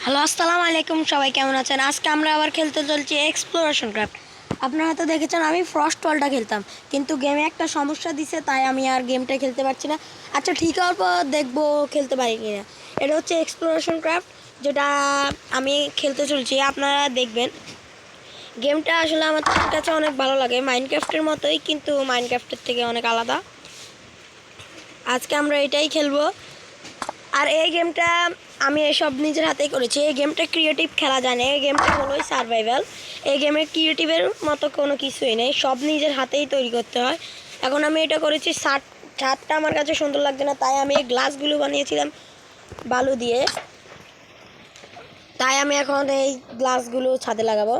Hello, আসসালামু আলাইকুম। সবাই কেমন আছেন? আজকে আমরা আবার খেলতে চলছি এক্সপ্লোরেশন ক্রাফট। আপনারা হয়তো দেখেছেন আমি ফ্রস্ট ওয়ালটা খেলতাম, কিন্তু গেমে একটা সমস্যা দিছে, তাই আমি আর গেমটা খেলতে পারছি না। আচ্ছা, ঠিক হওয়ার পর দেখবো খেলতে পারি কি না। এটা হচ্ছে এক্সপ্লোরেশন ক্রাফট, যেটা আমি খেলতে চলছি। আপনারা দেখবেন গেমটা আসলে আমার কাছে অনেক ভালো লাগে, মাইনক্রাফটের মতোই, কিন্তু মাইনক্রাফটের থেকে অনেক আলাদা। আজকে আমরা এটাই খেলবো। আর এই গেমটা আমি সব নিজের হাতেই করেছি। এই গেমটা ক্রিয়েটিভ খেলা যায় না, এই গেমটা হলোই সার্ভাইভাল। এই গেমের ক্রিয়েটিভের মতো কোনো কিছুই নেই, সব নিজের হাতেই তৈরি করতে হয়। এখন আমি এটা করেছি, ছাদটা আমার কাছে সুন্দর লাগছে না, তাই আমি এই গ্লাসগুলো বানিয়েছিলাম বালু দিয়ে। তাই আমি এখন এই গ্লাসগুলো ছাদে লাগাবো।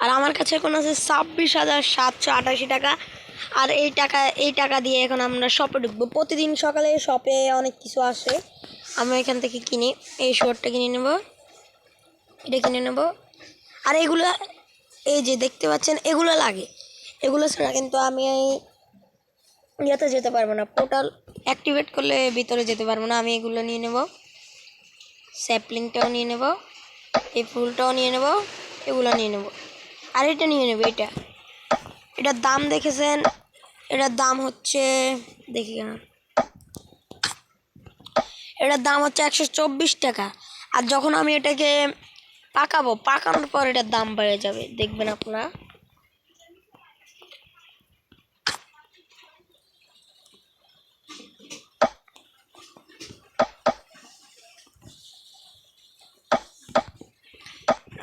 আর আমার কাছে এখন আছে 26,788 টাকা। আর এই টাকা দিয়ে এখন আমরা শপে ঢুকবো। প্রতিদিন সকালে শপে অনেক কিছু আসে, আমরা এখান থেকে কিনি। এই শর্টটা কিনে নেব, এটা কিনে নেব। আর এগুলো, এই যে দেখতে পাচ্ছেন, এগুলো লাগে। এগুলো ছাড়া কিন্তু আমি ইয়েতে যেতে পারবো না, পোর্টাল অ্যাক্টিভেট করলে ভিতরে যেতে পারবো না। আমি এগুলো নিয়ে নেব, স্যাপলিংটাও নিয়ে নেব, এই ফুলটাও নিয়ে নেব, এগুলো নিয়ে নেব। আর এটা নিয়ে নেব। এটার দাম দেখেছেন? এটার দাম হচ্ছে, দেখি কেন, এটার দাম হচ্ছে 124 টাকা। আর যখন আমি এটাকে পাকানোর পর এটার দাম বেড়ে যাবে, দেখবেন আপনারা।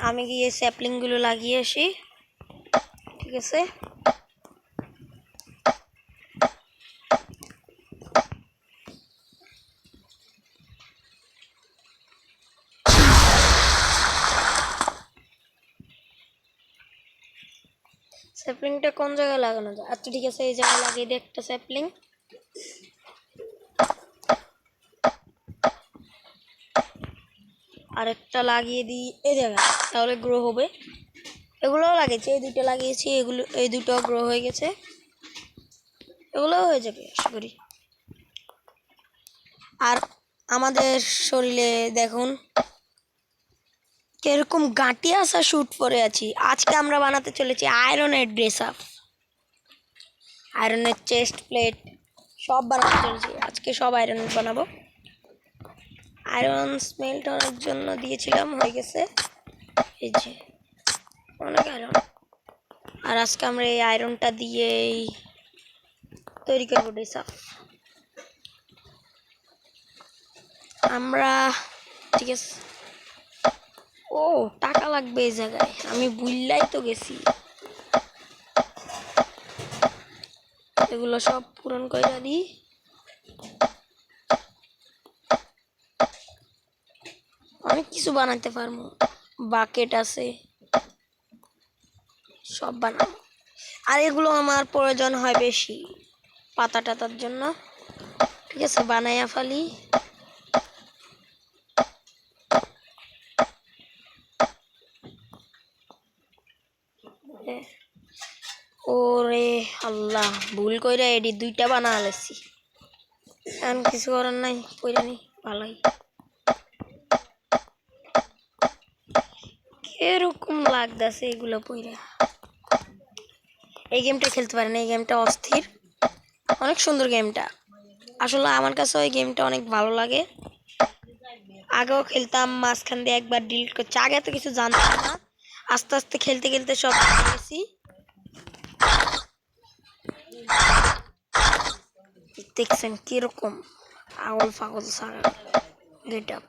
আমি গিয়ে স্যাপলিংগুলো লাগিয়ে আসি, ঠিক আছে? স্যাপলিংটা কোন জায়গায় লাগানো যায়? আচ্ছা ঠিক আছে, এই জায়গায় লাগিয়ে দিই একটা স্যাপলিং। আরেকটা লাগিয়ে দিই এই জায়গায়, তাহলে গ্রো হবে। এগুলোও লাগিয়েছি, এই দুটো লাগিয়েছি, এই দুটো গ্রো হয়ে গেছে। এগুলোও হয়ে যাবে আশা করি। আর আমাদের শরীরে দেখুন কিরকম গাঁটি আসা শ্যুট পরে আছি। আজকে আমরা বানাতে চলেছি আয়রনের ড্রেস আপ, আয়রনের চেস্ট প্লেট, সব বানাতে চলেছি আজকে। সব আয়রনের বানাবো। আয়রন স্মেল্ট অনেক জন্য দিয়েছিলাম, হয়ে গেছে। এই যে অনেক আয়রন। আর আজকে আমরা এই আয়রনটা দিয়েই তৈরি করবো ড্রেস আপ আমরা, ঠিক আছে? ও, টাকা লাগবে এই জায়গায়, আমি ভুললাই তো গেছি। এগুলো সব পূরণ করে দিই। অনেক কিছু বানাতে পারবো, বাকেট আছে, সব বানাবো। আর এগুলো আমার প্রয়োজন হয় বেশি পাতা টাতার জন্য, ঠিক আছে? বানাইয়া ফালি। ওরে আল্লাহ, ভুল কইরা এডি দুইটা বানা আলাইছি। এখন কিছু করার নাই, কইরা নি ভালোই। এরকম লাগতেছে এগুলো পইরা। এই গেমটা খেলতে পারেন, এই গেমটা অস্থির, অনেক সুন্দর গেমটা। আসলে আমার কাছে ওই গেমটা অনেক ভালো লাগে। আগেও খেলতাম, মাঝখান দিয়ে একবার ডিলিট করছি। আগে তো কিছু জানতাম না, আস্তে আস্তে খেলতে খেলতে সব গেছি। দেখছেন কিরকম আগল ফাগল সারা গেট আপ।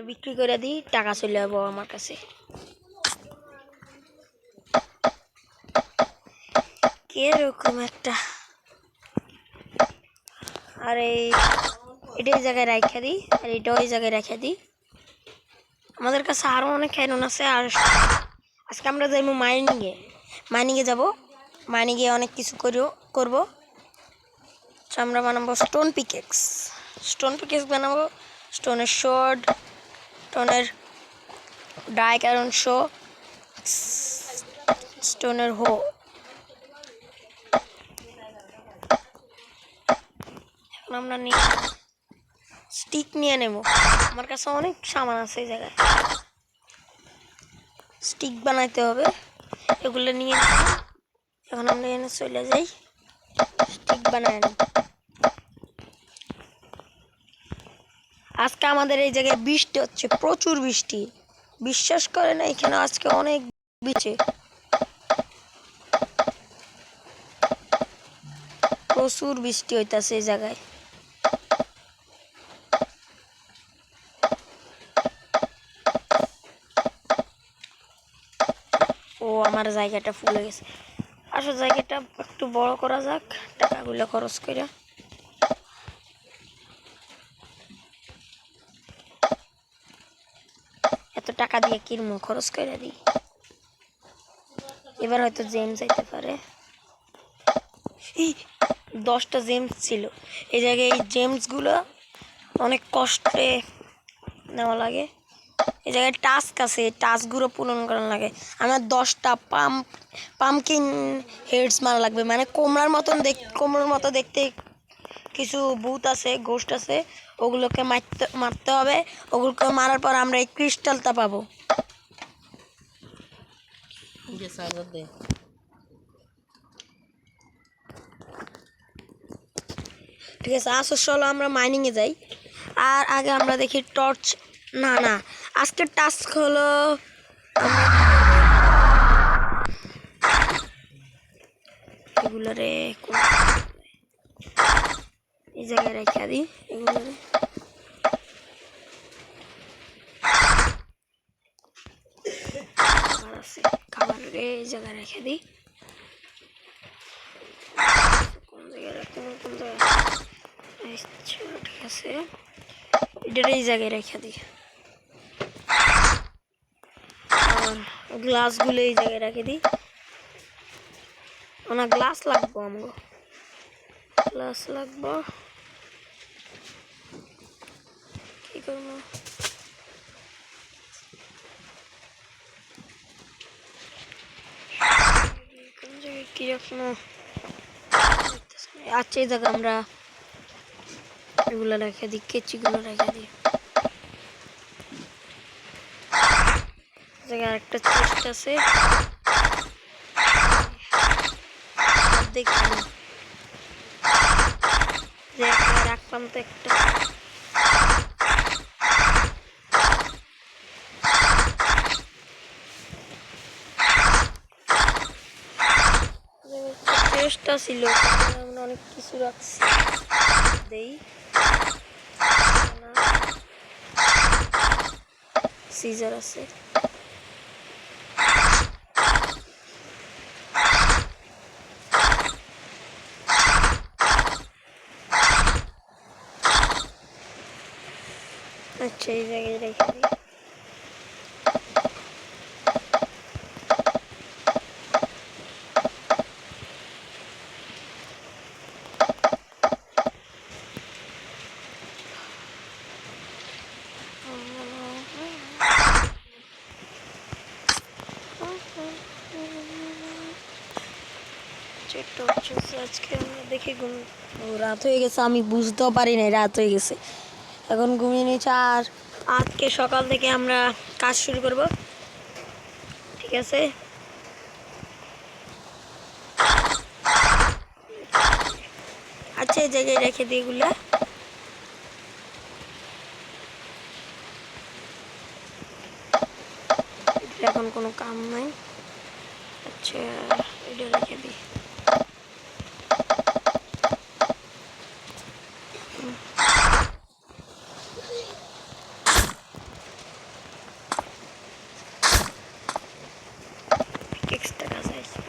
বিক্রি করে দিই, টাকা চলে যাবো আমার কাছে। কিরকম একটা, আর এটা এই জায়গায় রাখা দিই, আর এটাও এই জায়গায় রেখে দিই। আমাদের কাছে আরও অনেক আয়রন আছে। আর আজকে আমরা যাইবো মাইনিংয়ে যাবো। মাইনিংয়ে অনেক কিছু করবো। আমরা বানাবো স্টোন পিকেক্স বানাবো, স্টোনের শর্ট, স্টোনের ডাইক আয়রন শো, স্টোনের হো। এখন আমরা স্টিক নিয়ে নেব, আমার কাছে অনেক সামান আছে এই জায়গায়। স্টিক বানাইতে হবে, এগুলো নিয়ে এখন আমরা এখানে চলে যাই, স্টিক বানাই নিই। আজকে আমাদের এই জায়গায় বৃষ্টি হচ্ছে, প্রচুর বৃষ্টি, বিশ্বাস করে না এখানে আজকে অনেক বৃষ্টি, প্রচুর বৃষ্টি হইতাছে এই জায়গায়। ও আমার জায়গাটা ফুল হয়ে গেছে, আসলে জায়গাটা একটু বড় করা যাক টাকাগুলো খরচ করে। এত টাকা দিয়ে কিনবো, খরচ করে দিই। এবার হয়তো জেমস আইতে পারে। 10টা জেমস ছিল এই জায়গায়, এই জেমসগুলো অনেক কষ্টে নেওয়া লাগে। এই জায়গায় টাস্ক আছে, টাস্কগুলো পূরণ করা লাগে। আমার 10টা পামকিন হেডস মারা লাগবে, মানে কোমরার মতো দেখতে কিছু ভূত আছে, গোস্ট আছে, ওগুলোকে মারতে হবে। ওগুলোকে মারার পর আমরা এই ক্রিস্টালটা পাবো। ঠিক আছে, আসো চলো আমরা মাইনিংয়ে যাই। আর আগে আমরা দেখি টর্চ। না, আজকের টাস্ক হলো এগুলারে এই জায়গায় রেখে দিই, এগুলারে খাবার এই জায়গায় রেখে দিই। কোন জায়গায় রাখবো, কোন জায়গায়? আচ্ছা ঠিক আছে, এটার এই জায়গায় রেখে দিই। আর গ্লাসগুলো এই জায়গায় রেখে দিই। আমার গ্লাস লাগবো, আমাকে গ্লাস লাগবো। কি করবো? কোন জায়গায় কি রাখবো? আচ্ছা এই জায়গা আমরা এগুলো রেখে দিই, কেচিগুলো রেখে দিই। জায়গায় একটা চেস্ট আছে, দেখি রাখলাম তো একটা। চেষ্টা ছিল, আমরা অনেক কিছু রাখছি, দেই সিজার আছে। আচ্ছা এই জায়গায় রেখে দিই। আজকে আমরা দেখি রাত হয়ে গেছে, আমি বুঝতেও পারি নাই রাত হয়ে গেছে, এখন ঘুমিয়ে নিয়েছি। আর আজকে সকাল থেকে আমরা কাজ শুরু করব, ঠিক আছে? আচ্ছা এই জায়গায় রেখে দিই এগুলা। এখন কোনো কাম নাই। আচ্ছা এটা রেখে দিই। এক্সট্রা কাজ আছে।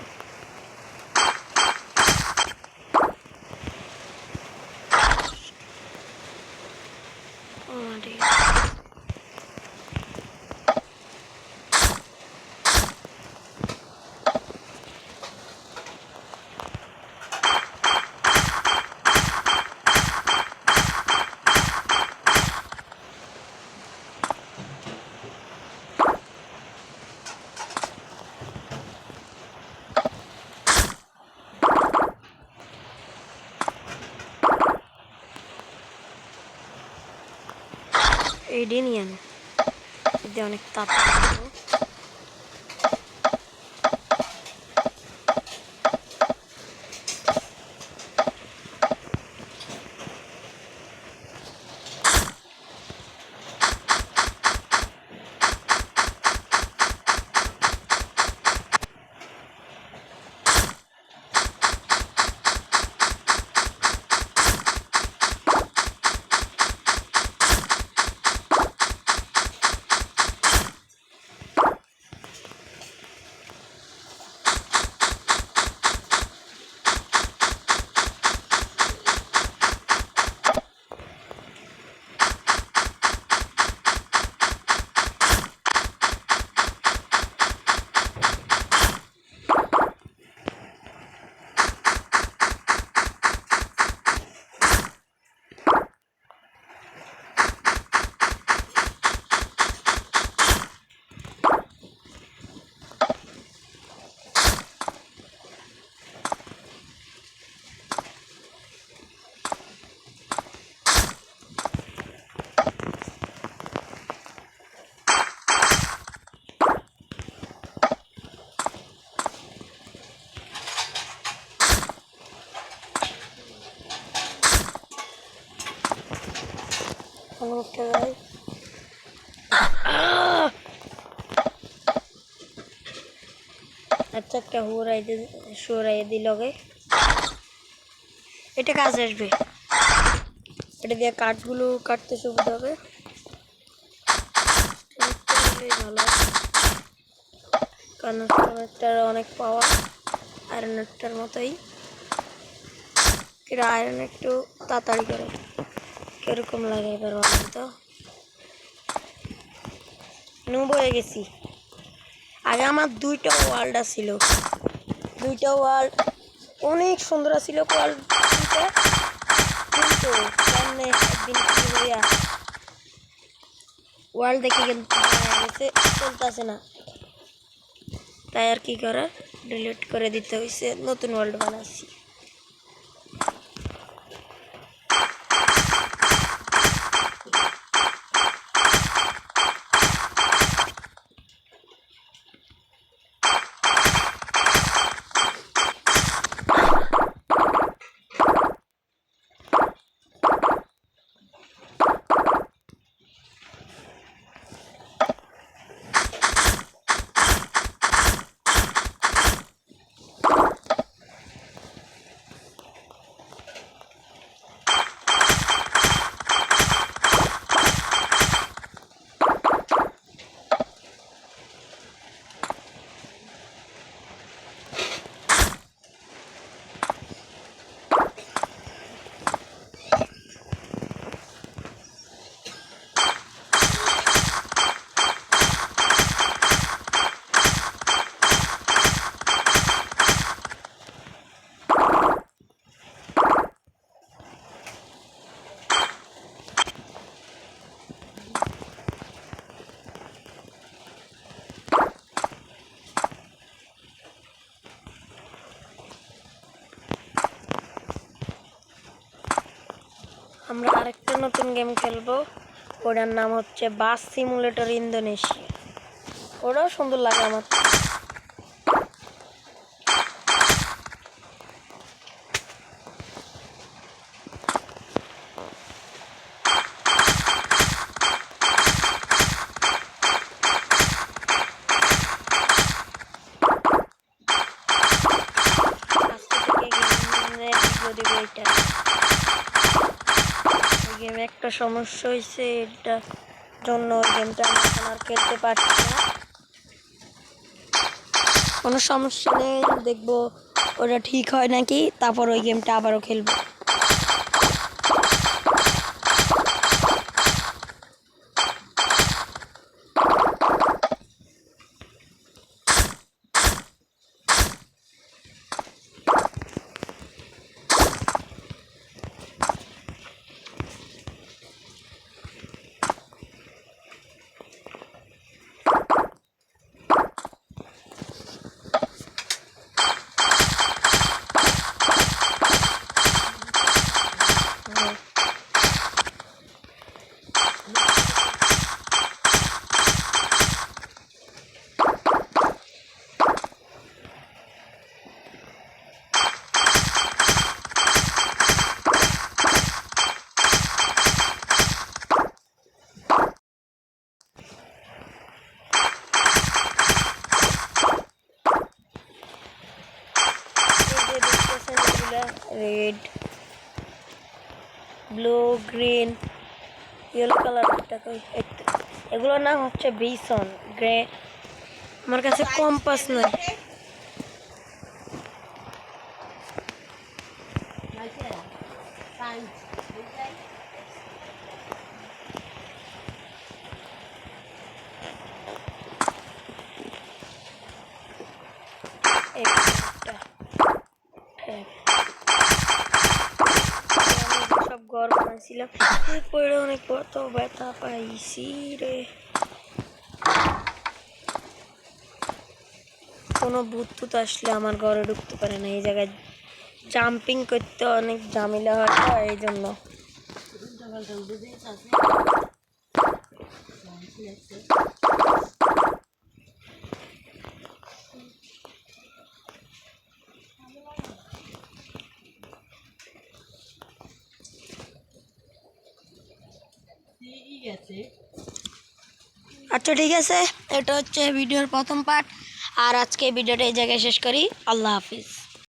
ঠিক আছে। এইডি নিয়ে আনো, এতে অনেক তাড়াতাড়ি। উঠে যাই, আচ্ছা একটা হুড়াই দিলগে, এটা কাজে আসবে। এটা দিয়ে কাঠগুলো কাটতে সুবিধা হবে, ভালো। কারণ অনেকটার অনেক পাওয়ার, আয়রনেরটার মতোই। এটা আয়রন একটু তাড়াতাড়ি করে, কিরকম লাগে এবার বলেন তো। নুব হয়ে গেছি। আগে আমার 2টা ওয়ার্ল্ড ছিল, 2টা ওয়ার্ল্ড অনেক সুন্দর ছিল কোয়ালিটিটা, কিন্তু সামনে একদিন কি হইয়া ওয়ার্ল্ড দেখে গেছে, চলতেছে না, তাই আর কি করার, ডিলিট করে দিতে হয়েছে, নতুন ওয়ার্ল্ড বানাচ্ছি। আমরা আরেকটা নতুন গেম খেলবো, ওটার নাম হচ্ছে বাস সিমুলেটর ইন্দোনেশিয়া। ওটাও সুন্দর লাগে আমার। গেমে একটা সমস্যা হয়েছে, এটার জন্য গেমটা আমি এখন আর খেলতে পারছি না। কোনো সমস্যা নেই, দেখবো ওটা ঠিক হয় নাকি, তারপর ওই গেমটা আবারও খেলবো। গ্রিন, ইয়েলো কালারটা কই, এগুলোর নাম হচ্ছে বিসন গ্রে। আমার কাছে কম্পাস নাই। সব ঘর বানাইছিলাম, পড়ে অনেক কত ব্যথা পাইছি রে। কোনো ভূত টুত আসলে আমার ঘরে ঢুকতে পারে না। এই জায়গায় জাম্পিং করতে অনেক ঝামেলা হয়, তো এই জন্য। আচ্ছা ঠিক আছে, এটা হচ্ছে ভিডিওর প্রথম পার্ট। আর আজকে ভিডিওটা এই জায়গায় শেষ করি। আল্লাহ হাফিজ।